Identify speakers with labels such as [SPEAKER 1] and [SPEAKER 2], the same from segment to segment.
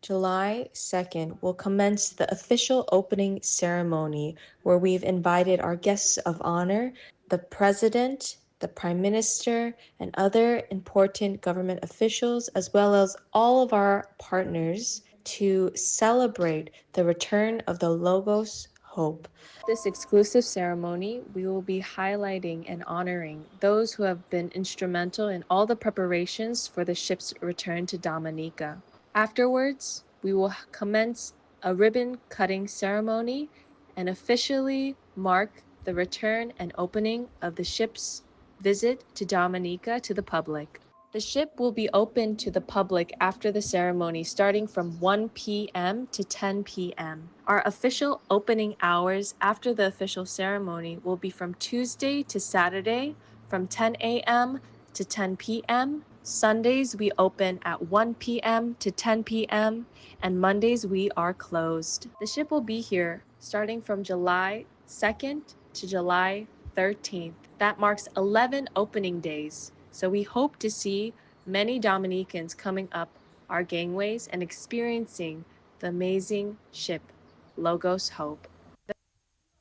[SPEAKER 1] July 2nd will commence the official opening ceremony where we've invited our guests of honor, the President, the Prime Minister, and other important government officials, as well as all of our partners, to celebrate the return of the Logos Hope. This exclusive ceremony, we will be highlighting and honoring those who have been instrumental in all the preparations for the ship's return to Dominica. Afterwards, we will commence a ribbon cutting ceremony and officially mark the return and opening of the ship's visit to Dominica to the public. The ship will be open to the public after the ceremony starting from 1 p.m. to 10 p.m. Our official opening hours after the official ceremony will be from Tuesday to Saturday from 10 a.m. to 10 p.m. Sundays we open at 1 p.m. to 10 p.m. and Mondays we are closed. The ship will be here starting from July 2nd to July 13th. That marks 11 opening days. So we hope to see many Dominicans coming up our gangways and experiencing the amazing ship, Logos Hope.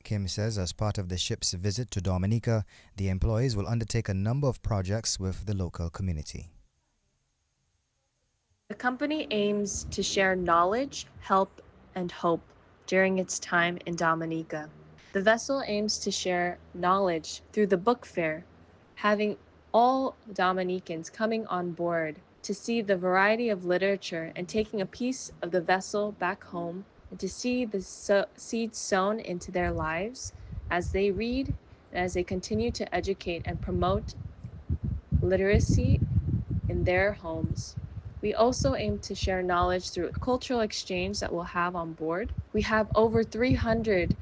[SPEAKER 2] Kim says as part of the ship's visit to Dominica, the employees will undertake a number of projects with the local community.
[SPEAKER 1] The company aims to share knowledge, help, and hope during its time in Dominica. The vessel aims to share knowledge through the book fair, having all Dominicans coming on board to see the variety of literature and taking a piece of the vessel back home and to see the seeds sown into their lives as they read and as they continue to educate and promote literacy in their homes. We also aim to share knowledge through cultural exchange that we'll have on board. We have over 300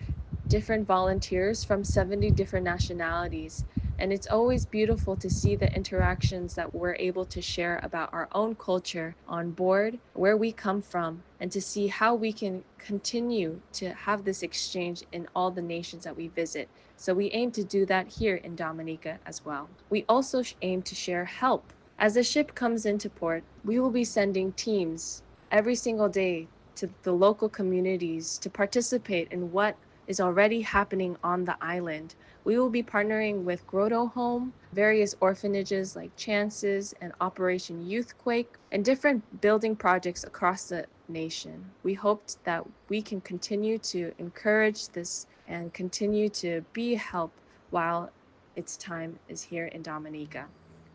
[SPEAKER 1] different volunteers from 70 different nationalities. And it's always beautiful to see the interactions that we're able to share about our own culture on board, where we come from, and to see how we can continue to have this exchange in all the nations that we visit. So we aim to do that here in Dominica as well. We also aim to share help. As the ship comes into port, we will be sending teams every single day to the local communities to participate in what is already happening on the island. We will be partnering with Grotto Home, various orphanages like Chances and Operation Youthquake, and different building projects across the nation. We hoped that we can continue to encourage this and continue to be help while its time is here in Dominica.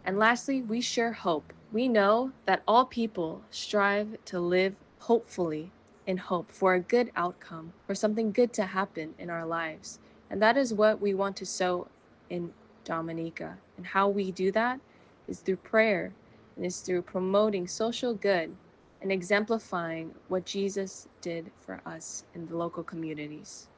[SPEAKER 1] And lastly, we share hope. We know that all people strive to live hopefully in hope for a good outcome, for something good to happen in our lives. And that is what we want to sow in Dominica. And how we do that is through prayer and is through promoting social good and exemplifying what Jesus did for us in the local communities.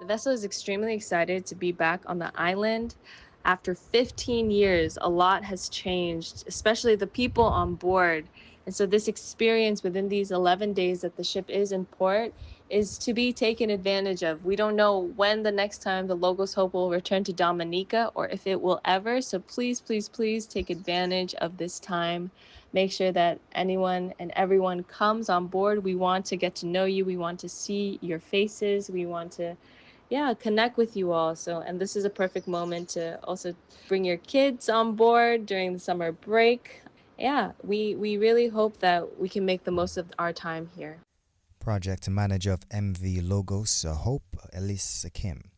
[SPEAKER 1] The vessel is extremely excited to be back on the island. After 15 years, a lot has changed, especially the people on board. And so this experience within these 11 days that the ship is in port is to be taken advantage of. We don't know when the next time the Logos Hope will return to Dominica or if it will ever. So please, please, please take advantage of this time. Make sure that anyone and everyone comes on board. We want to get to know you. We want to see your faces. We want to connect with you all. So, and this is a perfect moment to also bring your kids on board during the summer break. We really hope that we can make the most of our time here.
[SPEAKER 2] Project Manager of MV Logos Hope, Elise Kim.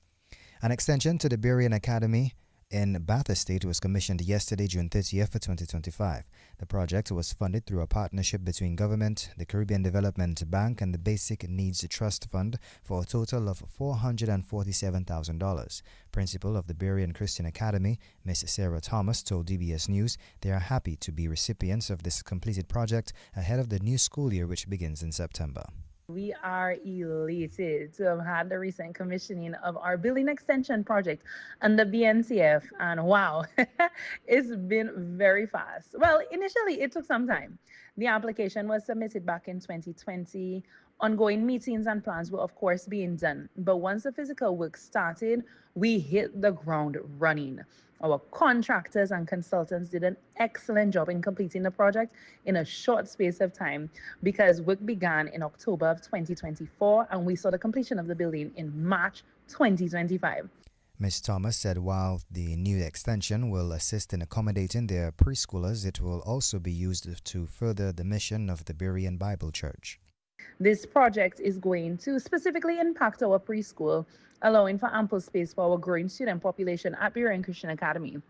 [SPEAKER 2] An extension to the Berean Academy in Bath Estate was commissioned yesterday, June 30th, for 2025. The project was funded through a partnership between government, the Caribbean Development Bank, and the Basic Needs Trust Fund for a total of $447,000. Principal of the Berean Christian Academy, Ms. Sarah Thomas, told DBS News they are happy to be recipients of this completed project ahead of the new school year, which begins in September.
[SPEAKER 3] We are elated to have had the recent commissioning of our building extension project under BNCF, and wow, it's been very fast. Well, initially it took some time. The application was submitted back in 2020. Ongoing meetings and plans were, of course, being done. But once the physical work started, we hit the ground running. Our contractors and consultants did an excellent job in completing the project in a short space of time because work began in October of 2024 and we saw the completion of the building in March 2025.
[SPEAKER 2] Ms. Thomas said while the new extension will assist in accommodating their preschoolers, it will also be used to further the mission of the Berean Bible Church.
[SPEAKER 3] This project is going to specifically impact our preschool, allowing for ample space for our growing student population at Berean Christian Academy.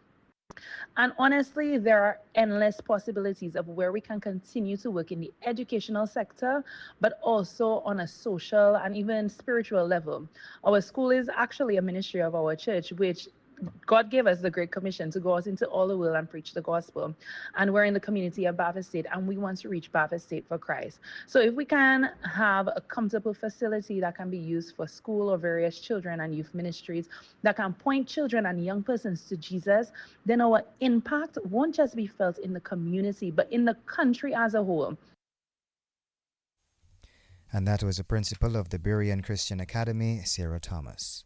[SPEAKER 3] And honestly, there are endless possibilities of where we can continue to work in the educational sector, but also on a social and even spiritual level. Our school is actually a ministry of our church, which God gave us the Great Commission to go out into all the world and preach the gospel. And we're in the community of Bathurst State, and we want to reach Bathurst State for Christ. So if we can have a comfortable facility that can be used for school or various children and youth ministries that can point children and young persons to Jesus, then our impact won't just be felt in the community, but in the country as a whole.
[SPEAKER 2] And that was the principal of the Berean Christian Academy, Sarah Thomas.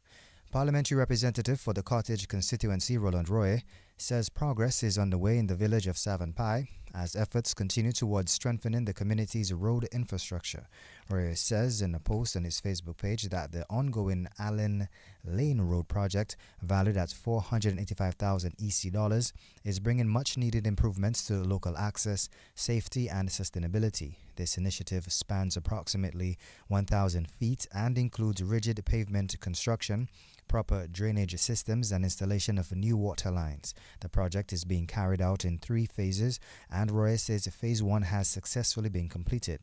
[SPEAKER 2] Parliamentary Representative for the Cottage constituency, Roland Roy, says progress is underway in the village of Savanpai as efforts continue towards strengthening the community's road infrastructure. Roy says in a post on his Facebook page that the ongoing Allen Lane Road project, valued at $485,000 EC dollars, is bringing much-needed improvements to local access, safety, and sustainability. This initiative spans approximately 1,000 feet and includes rigid pavement construction, proper drainage systems, and installation of new water lines. The project is being carried out in 3 phases, and Roy says Phase 1 has successfully been completed.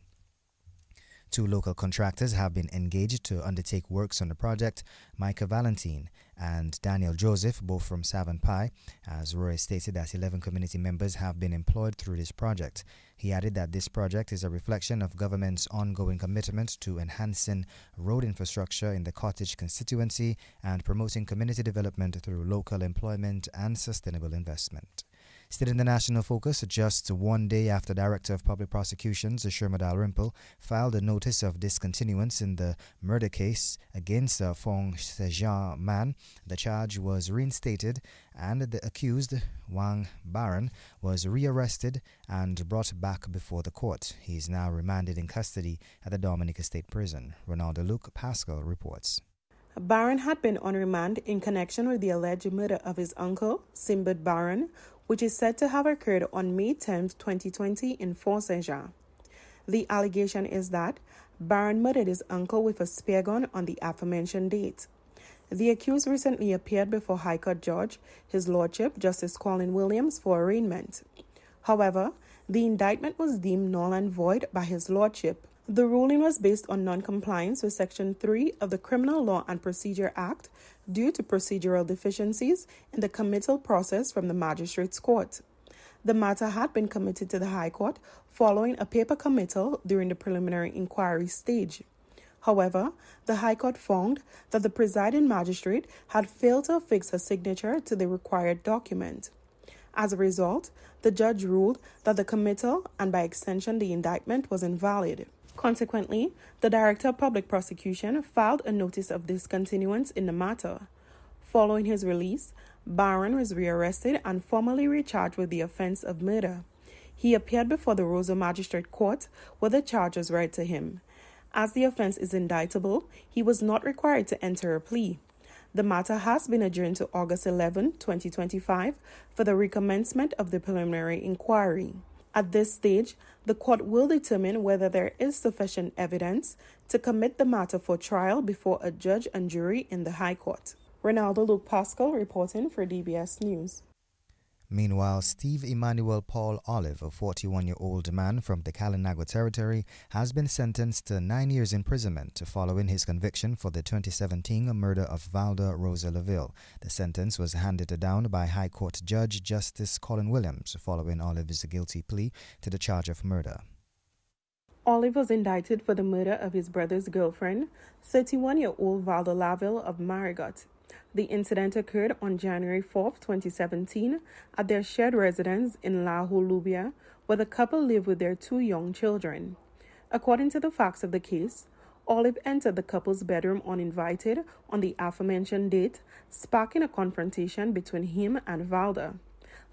[SPEAKER 2] 2 local contractors have been engaged to undertake works on the project, Micah Valentine and Daniel Joseph, both from Savanpai. As Roy stated that 11 community members have been employed through this project. He added that this project is a reflection of government's ongoing commitment to enhancing road infrastructure in the Cottage constituency and promoting community development through local employment and sustainable investment. Still in the national focus, just 1 day after Director of Public Prosecutions, Sherma Dalrymple, filed a notice of discontinuance in the murder case against Fong Sejean Man, the charge was reinstated and the accused, Wang Baran, was rearrested and brought back before the court. He is now remanded in custody at the Dominica State Prison. Ronaldo Luke Pascal reports.
[SPEAKER 4] Baran had been on remand in connection with the alleged murder of his uncle, Simbad Baran, which is said to have occurred on May 10, 2020 in Fort Saint-Jean. The allegation is that Baran murdered his uncle with a spear gun on the aforementioned date. The accused recently appeared before High Court Judge, His Lordship Justice Colin Williams, for arraignment. However, the indictment was deemed null and void by His Lordship. The ruling was based on non-compliance with Section 3 of the Criminal Law and Procedure Act due to procedural deficiencies in the committal process from the Magistrates Court. The matter had been committed to the High Court following a paper committal during the preliminary inquiry stage. However, the High Court found that the presiding magistrate had failed to affix her signature to the required document. As a result, the judge ruled that the committal and by extension the indictment was invalid. Consequently, the Director of Public Prosecution filed a notice of discontinuance in the matter. Following his release, Baran was rearrested and formally recharged with the offense of murder. He appeared before the Roseau Magistrate Court where the charge was read to him. As the offense is indictable, he was not required to enter a plea. The matter has been adjourned to August 11, 2025 for the recommencement of the preliminary inquiry. At this stage, the court will determine whether there is sufficient evidence to commit the matter for trial before a judge and jury in the High Court. Ronaldo Luke Pascal reporting for DBS News.
[SPEAKER 2] Meanwhile, Steve Emmanuel Paul Olive, a 41-year-old man from the Kalinago territory, has been sentenced to 9 years imprisonment following his conviction for the 2017 murder of Valda Rosa Laville. The sentence was handed down by High Court Judge Justice Colin Williams following Olive's guilty plea to the charge of murder.
[SPEAKER 4] Olive was indicted for the murder of his brother's girlfriend, 31-year-old Valda Laville of Marigot. The incident occurred on January 4, 2017, at their shared residence in La Holubia, where the couple lived with their 2 young children. According to the facts of the case, Olive entered the couple's bedroom uninvited on the aforementioned date, sparking a confrontation between him and Valda.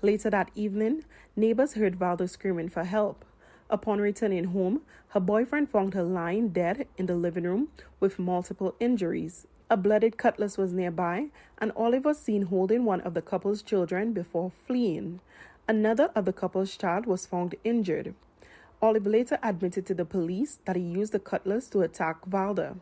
[SPEAKER 4] Later that evening, neighbors heard Valda screaming for help. Upon returning home, her boyfriend found her lying dead in the living room with multiple injuries. A bloodied cutlass was nearby, and Olive was seen holding one of the couple's children before fleeing. Another of the couple's child was found injured. Olive later admitted to the police that he used the cutlass to attack Valda.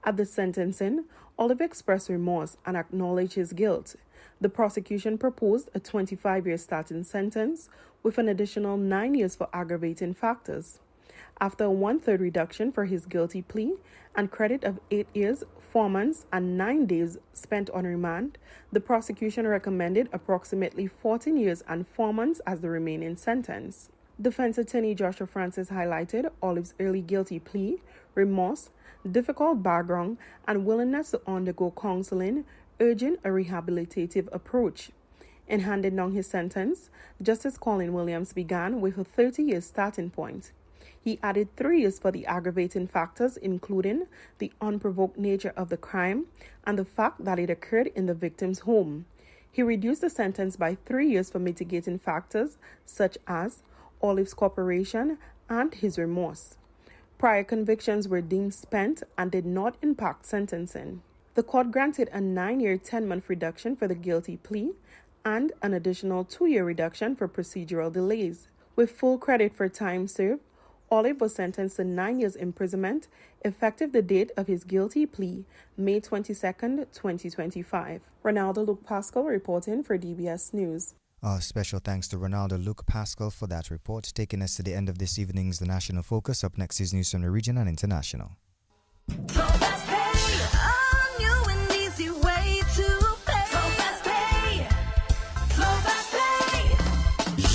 [SPEAKER 4] At the sentencing, Olive expressed remorse and acknowledged his guilt. The prosecution proposed a 25-year starting sentence with an additional 9 years for aggravating factors. After a 1/3 reduction for his guilty plea and credit of 8 years, 4 months, and 9 days spent on remand, the prosecution recommended approximately 14 years and 4 months as the remaining sentence. Defense attorney Joshua Francis highlighted Olive's early guilty plea, remorse, difficult background, and willingness to undergo counseling, urging a rehabilitative approach. In handing down his sentence, Justice Colin Williams began with a 30-year starting point. He added 3 years for the aggravating factors, including the unprovoked nature of the crime and the fact that it occurred in the victim's home. He reduced the sentence by 3 years for mitigating factors such as Olive's cooperation and his remorse. Prior convictions were deemed spent and did not impact sentencing. The court granted a 9-year, 10-month reduction for the guilty plea and an additional 2-year reduction for procedural delays. With full credit for time served, Olive was sentenced to 9 years imprisonment, effective the date of his guilty plea, May 22, 2025. Ronaldo Luke Pascal reporting for DBS News.
[SPEAKER 2] Special thanks to Ronaldo Luke Pascal for that report, taking us to the end of this evening's The National Focus. Up next is news from the region and international.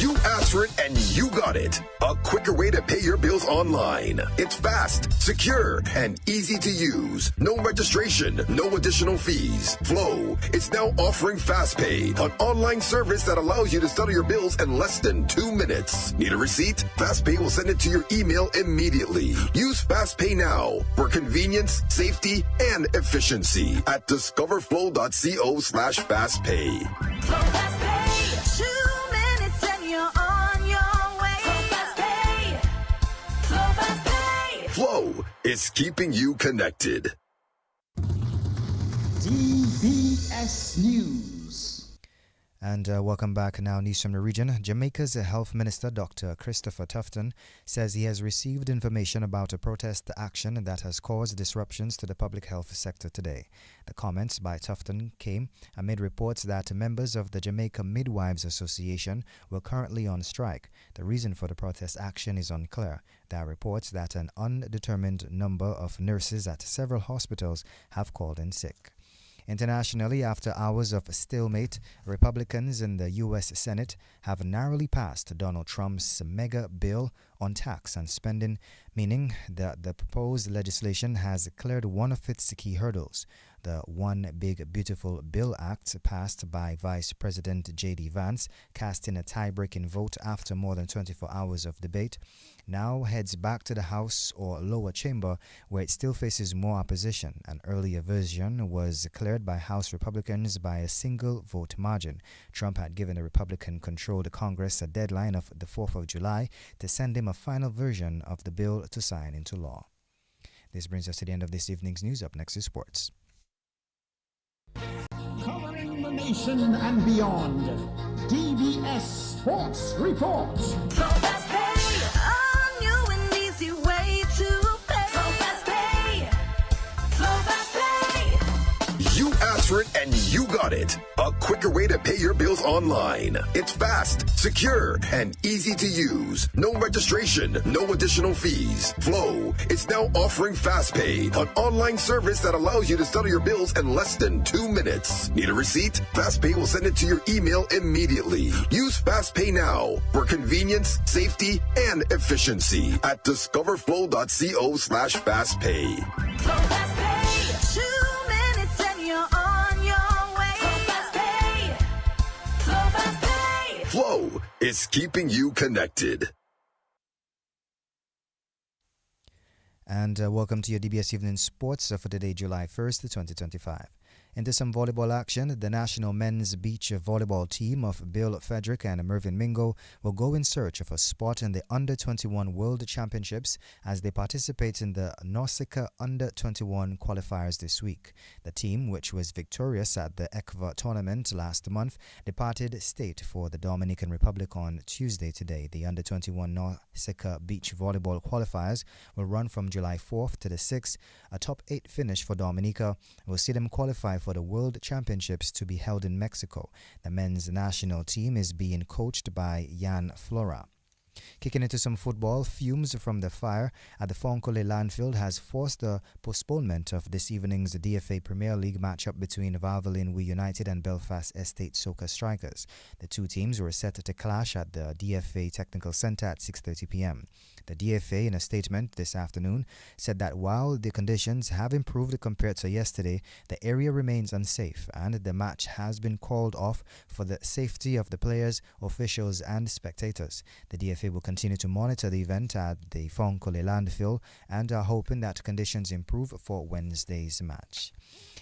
[SPEAKER 5] You asked for it and you got it. A quicker way to pay your bills online. It's fast, secure, and easy to use. No registration, no additional fees. Flow is now offering FastPay, an online service that allows you to settle your bills in less than 2 minutes. Need a receipt? FastPay will send it to your email immediately. Use FastPay now for convenience, safety, and efficiency at discoverflow.co/fastpay. Flow is keeping you connected.
[SPEAKER 6] DBS News.
[SPEAKER 2] And welcome back. Now, news from the region. Jamaica's Health Minister, Dr. Christopher Tufton, says he has received information about a protest action that has caused disruptions to the public health sector today. The comments by Tufton came amid reports that members of the Jamaica Midwives Association were currently on strike. The reason for the protest action is unclear. There are reports that an undetermined number of nurses at several hospitals have called in sick. Internationally, after hours of stalemate, Republicans in the U.S. Senate have narrowly passed Donald Trump's mega bill on tax and spending, meaning that the proposed legislation has cleared one of its key hurdles. The One Big Beautiful Bill Act, passed by Vice President J.D. Vance, casting a tie-breaking vote after more than 24 hours of debate, now heads back to the House or lower chamber, where it still faces more opposition. An earlier version was cleared by House Republicans by a single vote margin. Trump had given the Republican-controlled Congress a deadline of the 4th of July to send him a final version of the bill to sign into law. This brings us to the end of this evening's news. Up next is sports.
[SPEAKER 6] Covering the nation and beyond, DBS Sports Report.
[SPEAKER 5] You asked for it and you got it. A quicker way to pay your bills online. It's fast, secure, and easy to use. No registration, no additional fees. Flow is now offering FastPay, an online service that allows you to settle your bills in less than 2 minutes. Need a receipt? FastPay will send it to your email immediately. Use FastPay now for convenience, safety, and efficiency at discoverflow.co/fastpay. Flow is keeping you connected.
[SPEAKER 2] And welcome to your DBS Evening Sports for today, July 1st, 2025. Into some volleyball action, the national men's beach volleyball team of Bill Frederick and Mervyn Mingo will go in search of a spot in the Under-21 World Championships as they participate in the Nausicaa Under-21 qualifiers this week. The team, which was victorious at the ECVA tournament last month, departed state for the Dominican Republic on Tuesday today. The Under-21 Nausicaa beach volleyball qualifiers will run from July 4th to the 6th. A top 8 finish for Dominica will see them qualify for the World Championships to be held in Mexico. The men's national team is being coached by Jan Flora. Kicking into some football, fumes from the fire at the Fonkole landfill has forced the postponement of this evening's DFA Premier League matchup between Valvoline United and Belfast Estate Soccer Strikers. The two teams were set to clash at the DFA Technical Centre at 6:30 p.m. The DFA, in a statement this afternoon, said that while the conditions have improved compared to yesterday, the area remains unsafe and the match has been called off for the safety of the players, officials and spectators. The DFA will continue to monitor the event at the Fonkole landfill and are hoping that conditions improve for Wednesday's match.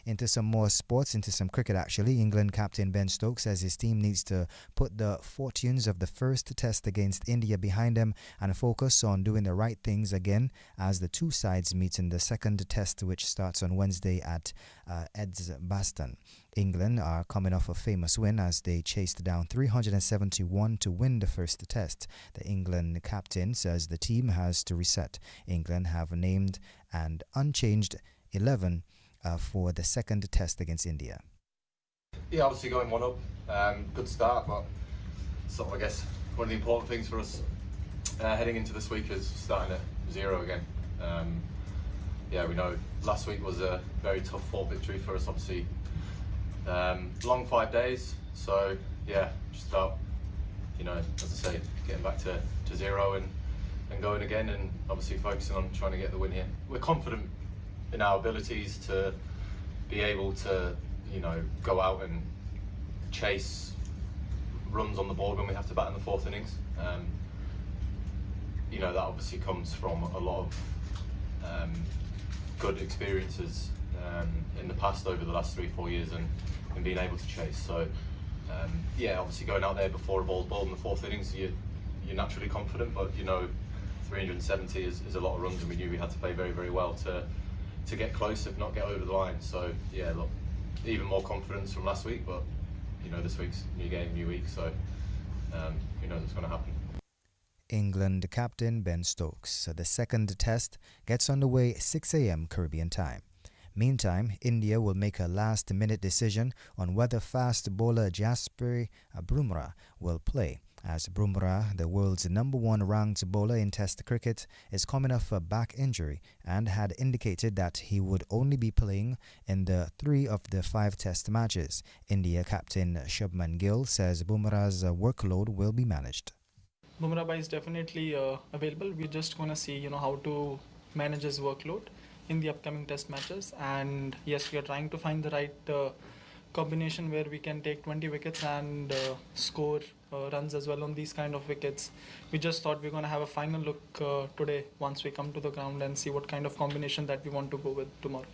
[SPEAKER 2] Into some more sports, into some cricket actually. England captain Ben Stokes says his team needs to put the fortunes of the first test against India behind them and focus on doing the right things again as the two sides meet in the second test, which starts on Wednesday at Edgbaston. England are coming off a famous win as they chased down 371 to win the first test. The England captain says the team has to reset. England have named an unchanged 11 for the second test against India.
[SPEAKER 7] Yeah, obviously going one up, good start, but sort of I guess one of the important things for us heading into this week is starting at 0 again. Yeah, we know last week was a very tough fought victory for us, obviously. Long 5 days, so yeah, just about, as I say, getting back to 0 and going again, and obviously focusing on trying to get the win here. We're confident in our abilities to be able to, go out and chase runs on the board when we have to bat in the fourth innings. That obviously comes from a lot of good experiences in the past over the last 3-4 years and being able to chase. So obviously going out there before a ball's bowled in the fourth innings, you're naturally confident, but 370 is a lot of runs, and we knew we had to play very, very well to get close, if not get over the line. So yeah, look, even more confidence from last week, but this week's new game, new week, so who knows what's going to happen.
[SPEAKER 2] England captain Ben Stokes. The second test gets underway 6 a.m. Caribbean time. Meantime, India will make a last-minute decision on whether fast bowler Jasprit Bumrah will play, as Bumrah, the world's #1 ranked bowler in Test cricket, is coming off a back injury and had indicated that he would only be playing in the 3 of the 5 Test matches. India captain Shubman Gill says Bumrah's workload will be managed.
[SPEAKER 8] Bumrah is definitely available. We're just going to see, how to manage his workload in the upcoming Test matches. And yes, we are trying to find the right combination where we can take 20 wickets and score runs as well on these kind of wickets. We just thought we're going to have a final look today once we come to the ground and see what kind of combination that we want to go with tomorrow.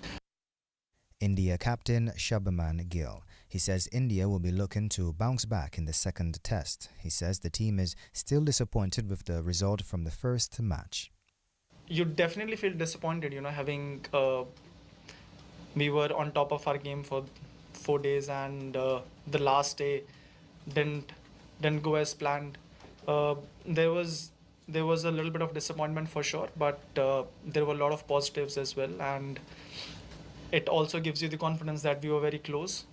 [SPEAKER 2] India captain Shubman Gill. He says India will be looking to bounce back in the second test. He says the team is still disappointed with the result from the first match.
[SPEAKER 8] You definitely feel disappointed, having we were on top of our game for 4 days, and the last day didn't go as planned. There was a little bit of disappointment for sure, but there were a lot of positives as well, and it also gives you the confidence that we were very close.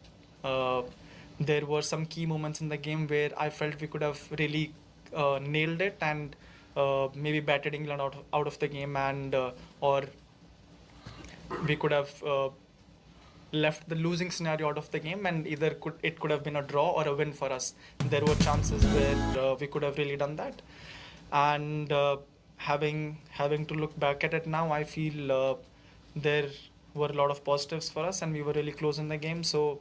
[SPEAKER 8] There were some key moments in the game where I felt we could have really nailed it and maybe batted England out of the game, and or we could have left the losing scenario out of the game, and either it could have been a draw or a win for us. There were chances where we could have really done that, and having to look back at it now, I feel there were a lot of positives for us, and we were really close in the game. So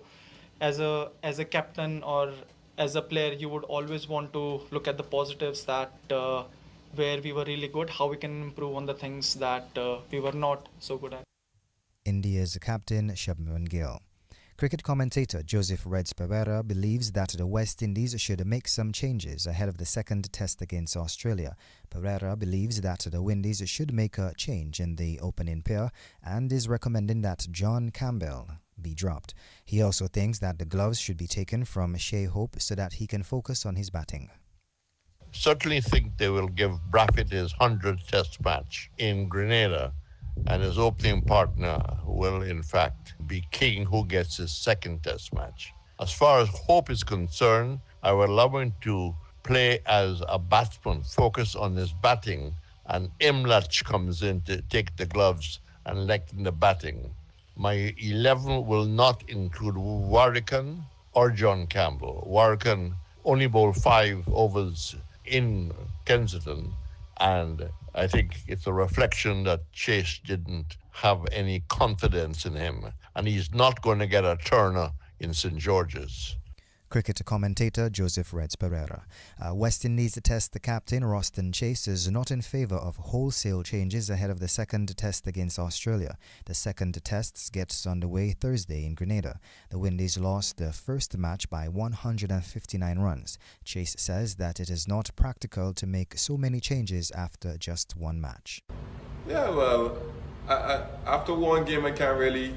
[SPEAKER 8] as a captain or as a player, you would always want to look at the positives that where we were really good, how we can improve on the things that we were not so good at.
[SPEAKER 2] India's captain Shubman Gill. Cricket commentator Joseph Reds Pereira believes that the West Indies should make some changes ahead of the second test against Australia. Pereira believes that the Windies should make a change in the opening pair and is recommending that John Campbell be dropped. He also thinks that the gloves should be taken from Shea Hope so that he can focus on his batting.
[SPEAKER 9] Certainly think they will give Braffett his 100th test match in Grenada, and his opening partner will in fact be King, who gets his second test match. As far as Hope is concerned, I would allow him to play as a batsman, focus on his batting, and Imlach comes in to take the gloves and lengthen the batting. My 11 will not include Warrican or John Campbell. Warrican only bowled 5 overs in Kensington, and I think it's a reflection that Chase didn't have any confidence in him, and he's not going to get a Turner in St. George's.
[SPEAKER 2] Cricket commentator Joseph Reds Pereira. West Indies Test captain Roston Chase is not in favour of wholesale changes ahead of the second test against Australia. The second test gets underway Thursday in Grenada. The Windies lost the first match by 159 runs. Chase says that it is not practical to make so many changes after just one match.
[SPEAKER 10] Yeah, well, after one game I can't really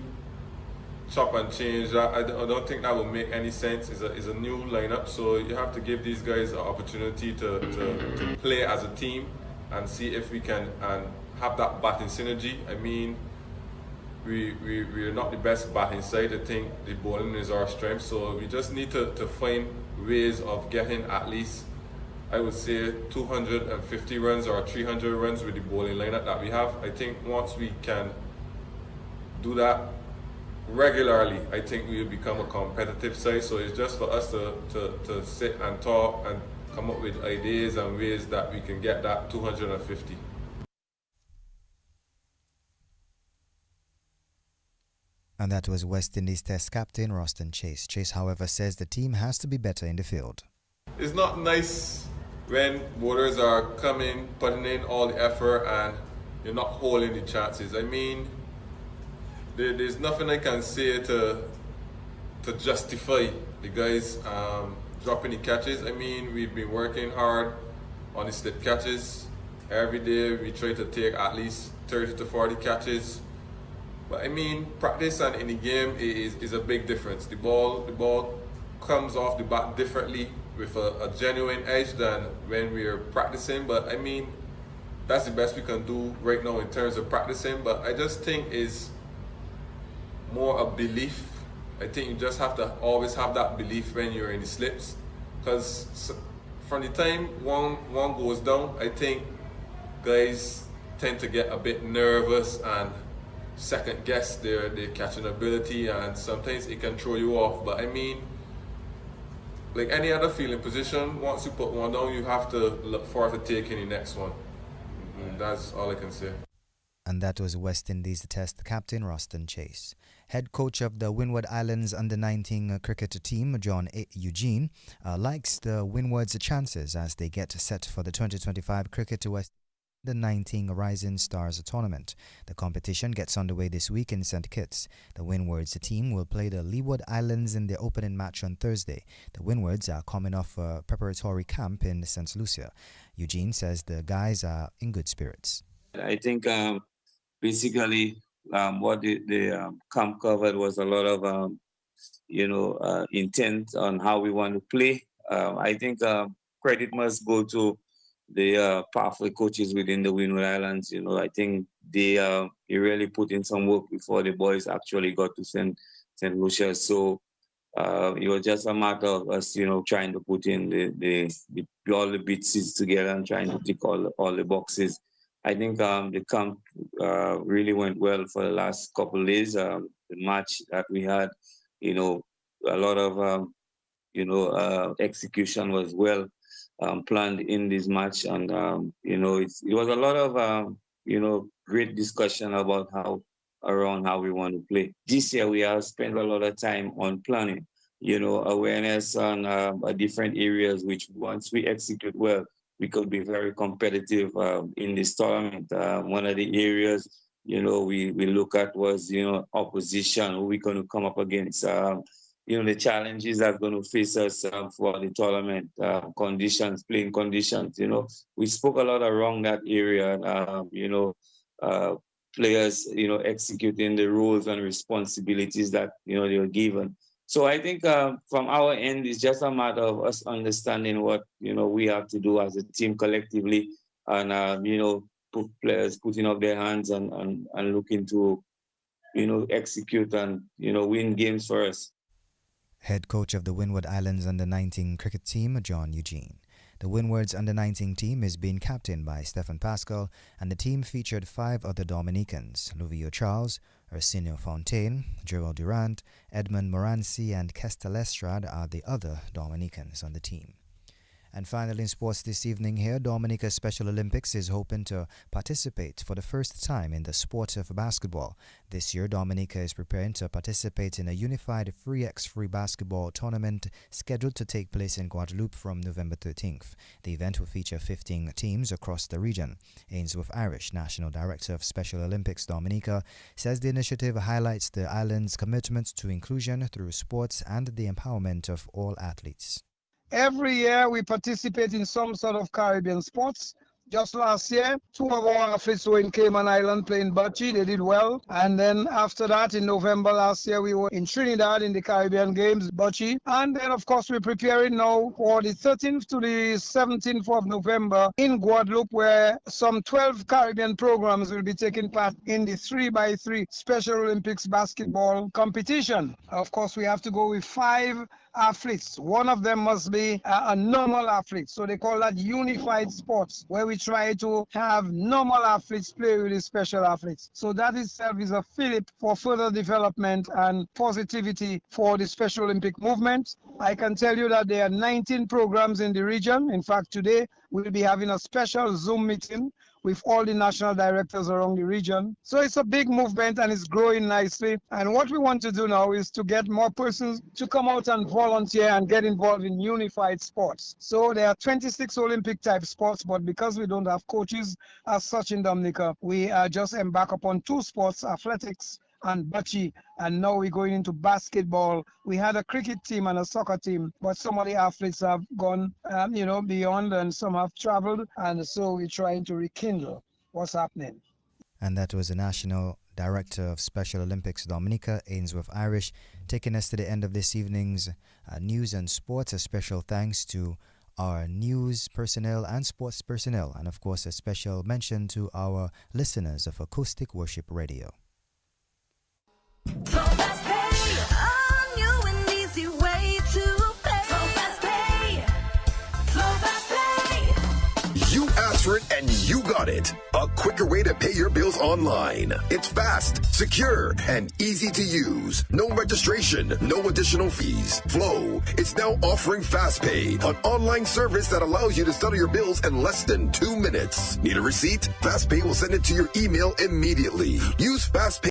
[SPEAKER 10] chop and change. I don't think that will make any sense. It's a new lineup, so you have to give these guys an opportunity to play as a team and see if we can and have that batting synergy. I mean, we're not the best batting side. I think the bowling is our strength, so we just need to find ways of getting at least, I would say, 250 runs or 300 runs with the bowling lineup that we have. I think once we can do that regularly, I think we will become a competitive side. So it's just for us to sit and talk and come up with ideas and ways that we can get that 250.
[SPEAKER 2] And that was West Indies Test captain Roston Chase. Chase, however, says the team has to be better in the field.
[SPEAKER 10] It's not nice when bowlers are coming, putting in all the effort, and you're not holding the chances. I mean, there's nothing I can say to justify the guys dropping the catches. I mean, we've been working hard on the slip catches. Every day we try to take at least 30 to 40 catches. But I mean, practice and in the game is a big difference. The ball comes off the bat differently with a genuine edge than when we're practicing. But I mean, that's the best we can do right now in terms of practicing. But I just think is more a belief. I think you just have to always have that belief when you're in the slips, because from the time one goes down, I think guys tend to get a bit nervous and second guess their catching ability, and sometimes it can throw you off. But I mean, like any other fielding position, once you put one down, you have to look forward to taking the next one. And that's all I can say.
[SPEAKER 2] And that was West Indies Test captain Roston Chase. Head coach of the Windward Islands under-19 cricket team, John Eugene, likes the Windward's chances as they get set for the 2025 Cricket West under-19 Rising Stars tournament. The competition gets underway this week in St. Kitts. The Windwards team will play the Leeward Islands in their opening match on Thursday. The Windwards are coming off a preparatory camp in St. Lucia. Eugene says the guys are in good spirits.
[SPEAKER 11] I think basically what the camp covered was a lot of intent on how we want to play. I think credit must go to the pathway coaches within the Windward Islands. I think they really put in some work before the boys actually got to St. Lucia. So it was just a matter of us, trying to put in all the bits together and trying to tick all the boxes. I think the camp really went well for the last couple of days. The match that we had, a lot of, execution was well planned in this match. And, it was a lot of, great discussion about how we want to play. This year, we have spent a lot of time on planning, awareness on different areas, which once we execute well, we could be very competitive in this tournament. One of the areas, we look at was, opposition, who we're going to come up against, the challenges that are going to face us for the tournament, playing conditions, we spoke a lot around that area, players, executing the roles and responsibilities that, they were given. So I think from our end, it's just a matter of us understanding what, we have to do as a team collectively and, players putting up their hands and looking to, execute and, win games for us.
[SPEAKER 2] Head coach of the Windward Islands Under-19 cricket team, John Eugene. The Windward's Under-19 team is being captained by Stephen Pascal, and the team featured 5 other Dominicans: Luvio Charles, Arsenio Fontaine, Gerald Durant, Edmund Moranci, and Kestel Estrad are the other Dominicans on the team. And finally, in sports this evening here, Dominica Special Olympics is hoping to participate for the first time in the sport of basketball. This year, Dominica is preparing to participate in a unified 3x3 basketball tournament scheduled to take place in Guadeloupe from November 13th. The event will feature 15 teams across the region. Ainsworth Irish, National Director of Special Olympics Dominica, says the initiative highlights the island's commitment to inclusion through sports and the empowerment of all athletes.
[SPEAKER 12] Every year we participate in some sort of Caribbean sports. Just last year, 2 of our athletes were in Cayman Island playing bocce. They did well. And then after that, in November last year, we were in Trinidad in the Caribbean Games, bocce. And then, of course, we're preparing now for the 13th to the 17th of November in Guadeloupe, where some 12 Caribbean programs will be taking part in the 3x3 Special Olympics basketball competition. Of course, we have to go with 5 athletes. One of them must be a normal athlete. So they call that unified sports, where we try to have normal athletes play with the special athletes. So that itself is a fillip for further development and positivity for the Special Olympic movement. I can tell you that there are 19 programs in the region. In fact, today we'll be having a special Zoom meeting with all the national directors around the region. So it's a big movement and it's growing nicely. And what we want to do now is to get more persons to come out and volunteer and get involved in unified sports. So there are 26 Olympic type sports, but because we don't have coaches as such in Dominica, we just embark upon 2 sports, athletics and bocce, and now we're going into basketball. We had a cricket team and a soccer team, but some of the athletes have gone, beyond, and some have traveled, and so we're trying to rekindle what's happening.
[SPEAKER 2] And that was the National Director of Special Olympics Dominica, Ainsworth Irish, taking us to the end of this evening's news and sports. A special thanks to our news personnel and sports personnel, and of course a special mention to our listeners of Acoustic Worship Radio.
[SPEAKER 13] So fast pay, a new and easy way to pay. So fast pay, so fast pay.
[SPEAKER 5] You asked for it and you got it. A quicker way to pay your bills online. It's fast, secure, and easy to use. No registration, no additional fees. Flow is now offering FastPay, an online service that allows you to settle your bills in less than 2 minutes. Need a receipt? FastPay will send it to your email immediately. Use FastPay